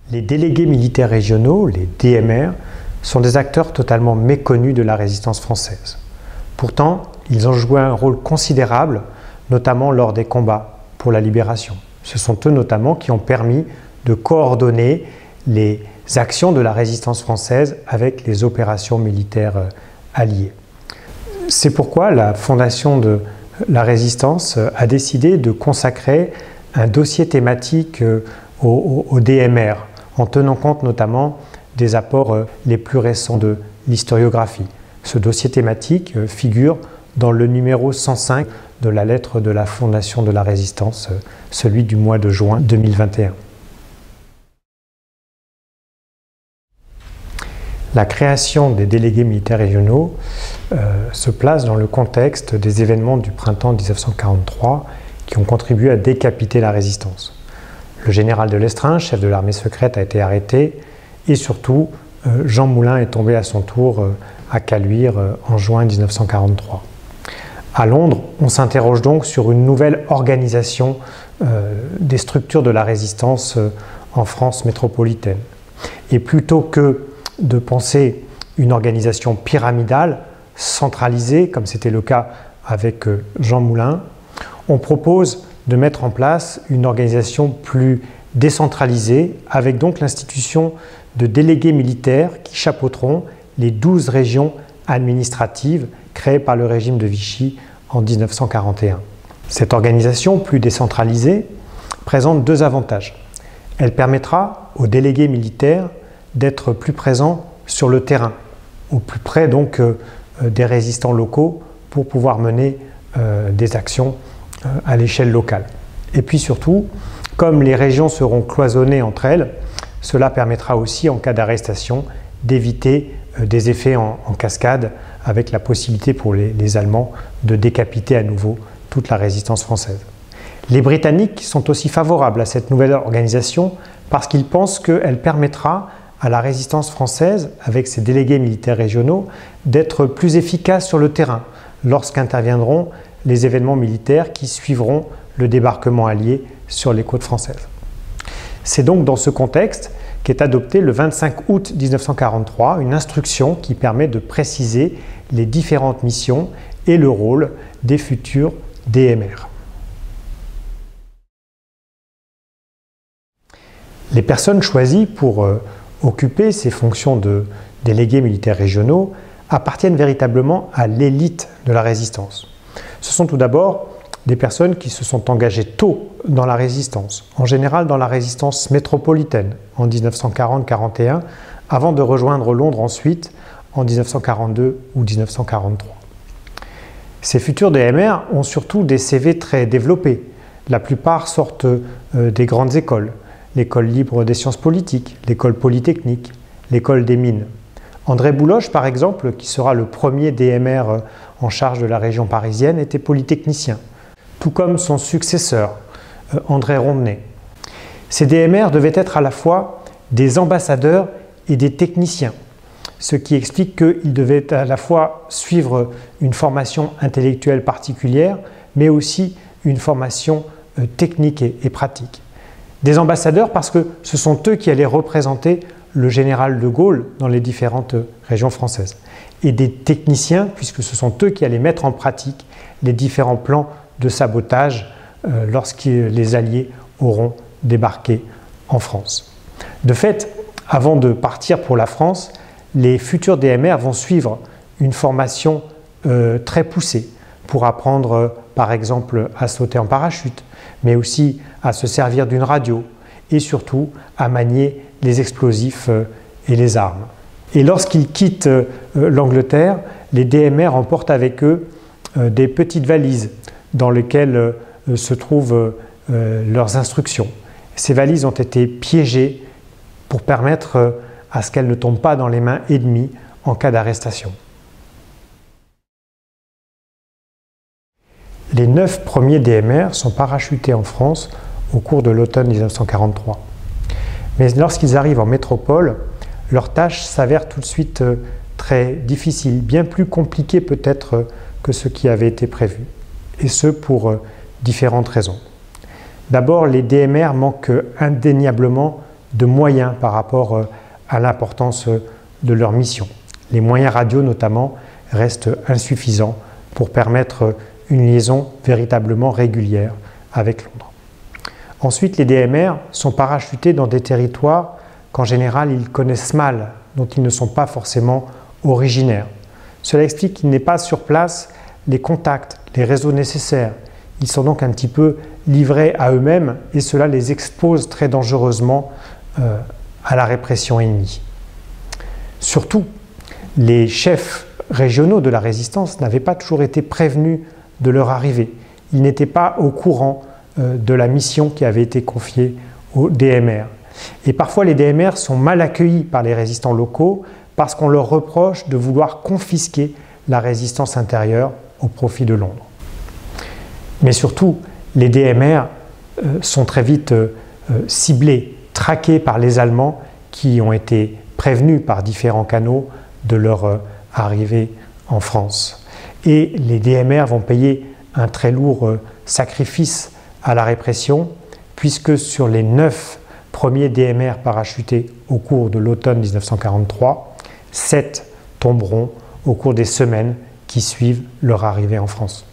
Les délégués militaires régionaux, les DMR, sont des acteurs totalement méconnus de la résistance française. Pourtant, ils ont joué un rôle considérable, notamment lors des combats pour la libération. Ce sont eux notamment qui ont permis de coordonner les actions de la résistance française avec les opérations militaires alliées. C'est pourquoi la Fondation de la Résistance a décidé de consacrer un dossier thématique au DMR, en tenant compte notamment des apports les plus récents de l'historiographie. Ce dossier thématique figure dans le numéro 105 de la lettre de la Fondation de la Résistance, celui du mois de juin 2021. La création des délégués militaires régionaux se place dans le contexte des événements du printemps 1943 qui ont contribué à décapiter la résistance. Le général de Lestrin, chef de l'armée secrète, a été arrêté et surtout Jean Moulin est tombé à son tour à Caluire en juin 1943. À Londres, on s'interroge donc sur une nouvelle organisation des structures de la résistance en France métropolitaine. Et plutôt que de penser une organisation pyramidale, centralisée, comme c'était le cas avec Jean Moulin, on propose de mettre en place une organisation plus décentralisée, avec donc l'institution de délégués militaires qui chapeauteront les 12 régions administratives créées par le régime de Vichy en 1941. Cette organisation plus décentralisée présente deux avantages. Elle permettra aux délégués militaires d'être plus présents sur le terrain, au plus près donc des résistants locaux pour pouvoir mener des actions à l'échelle locale. Et puis surtout, comme les régions seront cloisonnées entre elles, cela permettra aussi en cas d'arrestation d'éviter des effets en cascade avec la possibilité pour les Allemands de décapiter à nouveau toute la résistance française. Les Britanniques sont aussi favorables à cette nouvelle organisation parce qu'ils pensent qu'elle permettra à la résistance française, avec ses délégués militaires régionaux, d'être plus efficace sur le terrain lorsqu'interviendront les événements militaires qui suivront le débarquement allié sur les côtes françaises. C'est donc dans ce contexte qu'est adoptée le 25 août 1943 une instruction qui permet de préciser les différentes missions et le rôle des futurs DMR. Les personnes choisies pour occuper ces fonctions de délégués militaires régionaux appartiennent véritablement à l'élite de la résistance. Ce sont tout d'abord des personnes qui se sont engagées tôt dans la résistance, en général dans la résistance métropolitaine en 1940-41, avant de rejoindre Londres ensuite en 1942 ou 1943. Ces futurs DMR ont surtout des CV très développés. La plupart sortent des grandes écoles, l'école libre des sciences politiques, l'école polytechnique, l'école des mines. André Bouloche, par exemple, qui sera le premier DMR en charge de la région parisienne, était polytechnicien, tout comme son successeur, André Romney. Ces DMR devaient être à la fois des ambassadeurs et des techniciens, ce qui explique qu'ils devaient à la fois suivre une formation intellectuelle particulière, mais aussi une formation technique et pratique. Des ambassadeurs parce que ce sont eux qui allaient représenter le général de Gaulle dans les différentes régions françaises. Et des techniciens, puisque ce sont eux qui allaient mettre en pratique les différents plans de sabotage lorsque les Alliés auront débarqué en France. De fait, avant de partir pour la France, les futurs DMR vont suivre une formation très poussée pour apprendre par exemple à sauter en parachute, mais aussi à se servir d'une radio et surtout à manier les explosifs et les armes. Et lorsqu'ils quittent l'Angleterre, les DMR emportent avec eux des petites valises dans lesquelles se trouvent leurs instructions. Ces valises ont été piégées pour permettre à ce qu'elles ne tombent pas dans les mains ennemies en cas d'arrestation. Les 9 premiers DMR sont parachutés en France au cours de l'automne 1943. Mais lorsqu'ils arrivent en métropole, leur tâche s'avère tout de suite très difficile, bien plus compliquée peut-être que ce qui avait été prévu, et ce pour différentes raisons. D'abord, les DMR manquent indéniablement de moyens par rapport à l'importance de leur mission. Les moyens radio notamment restent insuffisants pour permettre une liaison véritablement régulière avec Londres. Ensuite, les DMR sont parachutés dans des territoires qu'en général ils connaissent mal, dont ils ne sont pas forcément originaires. Cela explique qu'il n'est pas sur place les contacts, les réseaux nécessaires. Ils sont donc un petit peu livrés à eux-mêmes et cela les expose très dangereusement à la répression ennemie. Surtout, les chefs régionaux de la résistance n'avaient pas toujours été prévenus de leur arrivée. Ils n'étaient pas au courant de la mission qui avait été confiée aux DMR. Et parfois, les DMR sont mal accueillis par les résistants locaux parce qu'on leur reproche de vouloir confisquer la résistance intérieure au profit de Londres. Mais surtout, les DMR sont très vite ciblés, traqués par les Allemands qui ont été prévenus par différents canaux de leur arrivée en France. Et les DMR vont payer un très lourd sacrifice à la répression, puisque sur les 9 premiers DMR parachutés au cours de l'automne 1943, 7 tomberont au cours des semaines qui suivent leur arrivée en France.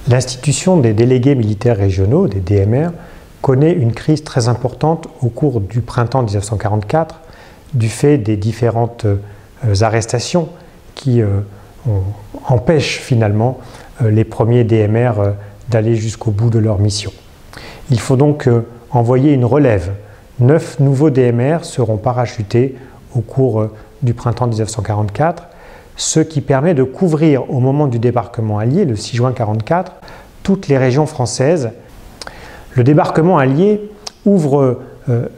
L'institution des délégués militaires régionaux, des DMR, connaît une crise très importante au cours du printemps 1944 du fait des différentes arrestations qui empêchent finalement les premiers DMR d'aller jusqu'au bout de leur mission. Il faut donc envoyer une relève. 9 nouveaux DMR seront parachutés au cours du printemps 1944, ce qui permet de couvrir au moment du débarquement allié, le 6 juin 1944, toutes les régions françaises. Le débarquement allié ouvre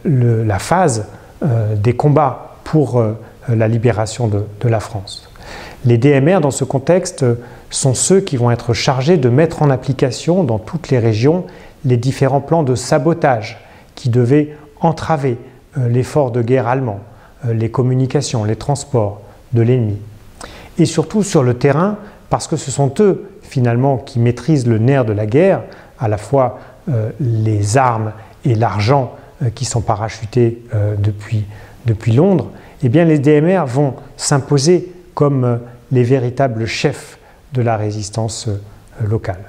la phase des combats pour la libération de la France. Les DMR, dans ce contexte, sont ceux qui vont être chargés de mettre en application dans toutes les régions les différents plans de sabotage qui devaient entraver l'effort de guerre allemand, les communications, les transports de l'ennemi. Et surtout sur le terrain, parce que ce sont eux finalement qui maîtrisent le nerf de la guerre, à la fois les armes et l'argent qui sont parachutés depuis Londres, eh bien les DMR vont s'imposer comme les véritables chefs de la résistance locale.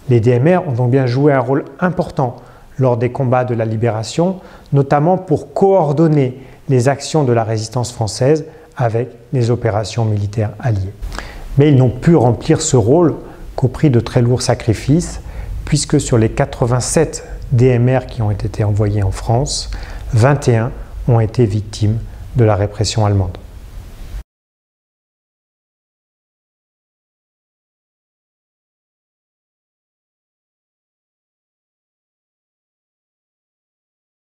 Les DMR ont donc bien joué un rôle important lors des combats de la libération, notamment pour coordonner les actions de la résistance française avec les opérations militaires alliées. Mais ils n'ont pu remplir ce rôle qu'au prix de très lourds sacrifices, puisque sur les 87 DMR qui ont été envoyés en France, 21 ont été victimes de la répression allemande.